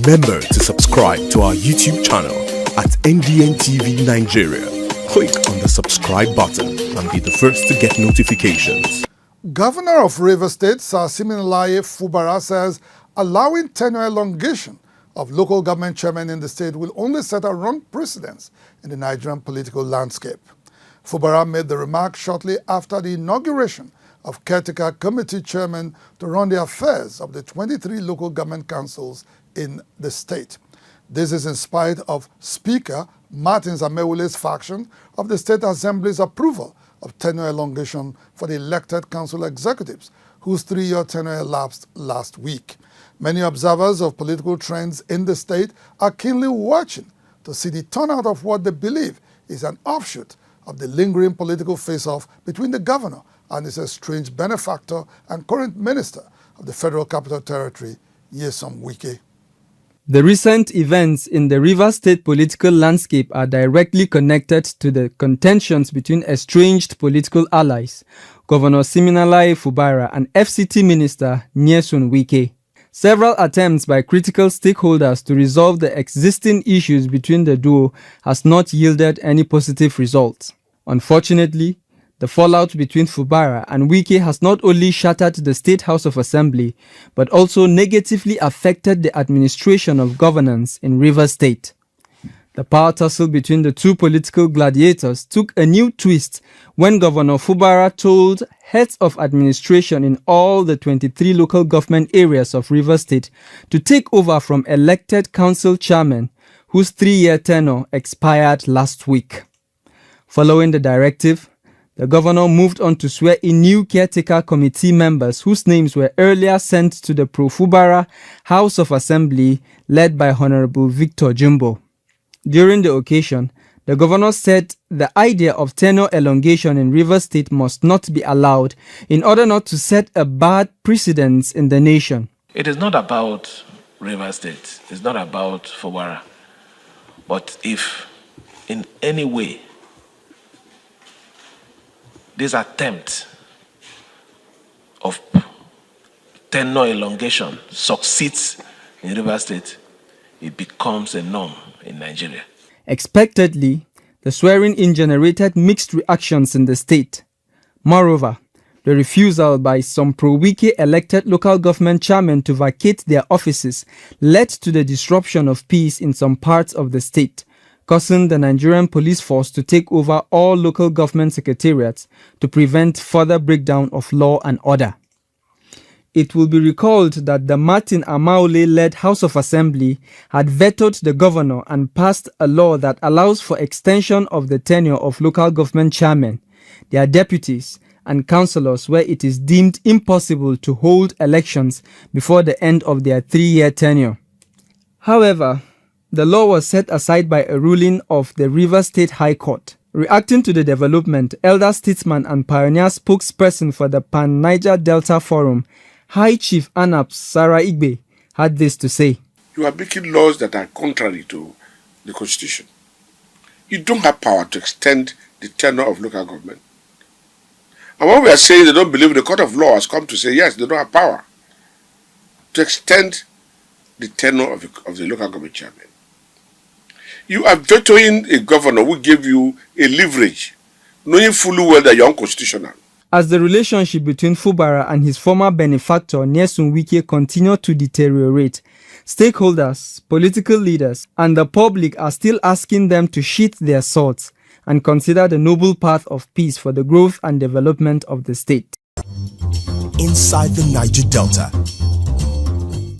Remember to subscribe to our YouTube channel at NDN TV Nigeria. Click on the subscribe button and be the first to get notifications. Governor of Rivers State, Sir Siminalayi Fubara, says allowing tenure elongation of local government chairmen in the state will only set a wrong precedence in the Nigerian political landscape. Fubara made the remark shortly after the inauguration of caretaker committee chairmen to run the affairs of the 23 local government councils in the state. This is in spite of Speaker Martins Amewule's faction of the State Assembly's approval of tenure elongation for the elected council executives, whose 3-year tenure elapsed last week. Many observers of political trends in the state are keenly watching to see the turnout of what they believe is an offshoot of the lingering political face-off between the governor and his estranged benefactor and current minister of the Federal Capital Territory, Wike. The recent events in the Rivers State political landscape are directly connected to the contentions between estranged political allies, Governor Siminalayi Fubara and FCT Minister Wike. Several attempts by critical stakeholders to resolve the existing issues between the duo has not yielded any positive results. Unfortunately, the fallout between Fubara and Wike has not only shattered the State House of Assembly, but also negatively affected the administration of governance in Rivers State. The power tussle between the two political gladiators took a new twist when Governor Fubara told heads of administration in all the 23 local government areas of Rivers State to take over from elected council chairmen whose 3-year tenure expired last week. Following the directive, the governor moved on to swear in new caretaker committee members whose names were earlier sent to the pro-Fubara House of Assembly led by Honorable Victor Jumbo. During the occasion, the governor said the idea of tenure elongation in Rivers State must not be allowed in order not to set a bad precedent in the nation. It is not about Rivers State, it's not about Fubara. But if in any way this attempt of tenure elongation succeeds in Rivers State, it becomes a norm in Nigeria. Expectedly, the swearing-in generated mixed reactions in the state. Moreover, the refusal by some pro-Wike elected local government chairmen to vacate their offices led to the disruption of peace in some parts of the state, causing the Nigerian police force to take over all local government secretariats to prevent further breakdown of law and order. It will be recalled that the Martin Amaole-led House of Assembly had vetoed the governor and passed a law that allows for extension of the tenure of local government chairmen, their deputies, and councillors where it is deemed impossible to hold elections before the end of their 3-year tenure. However, the law was set aside by a ruling of the Rivers State High Court. Reacting to the development, elder statesman and pioneer spokesperson for the Pan-Niger Delta Forum, High Chief Anaps Sarah Igbe, had this to say. You are making laws that are contrary to the Constitution. You don't have power to extend the tenure of local government. And when we are saying they don't believe, the court of law has come to say, yes, they don't have power to extend the tenure of the local government chairman. You are vetoing a governor who gave you a leverage, knowing fully well that you're unconstitutional. As the relationship between Fubara and his former benefactor, Wike, continued to deteriorate, stakeholders, political leaders, and the public are still asking them to sheath their swords and consider the noble path of peace for the growth and development of the state. Inside the Niger Delta,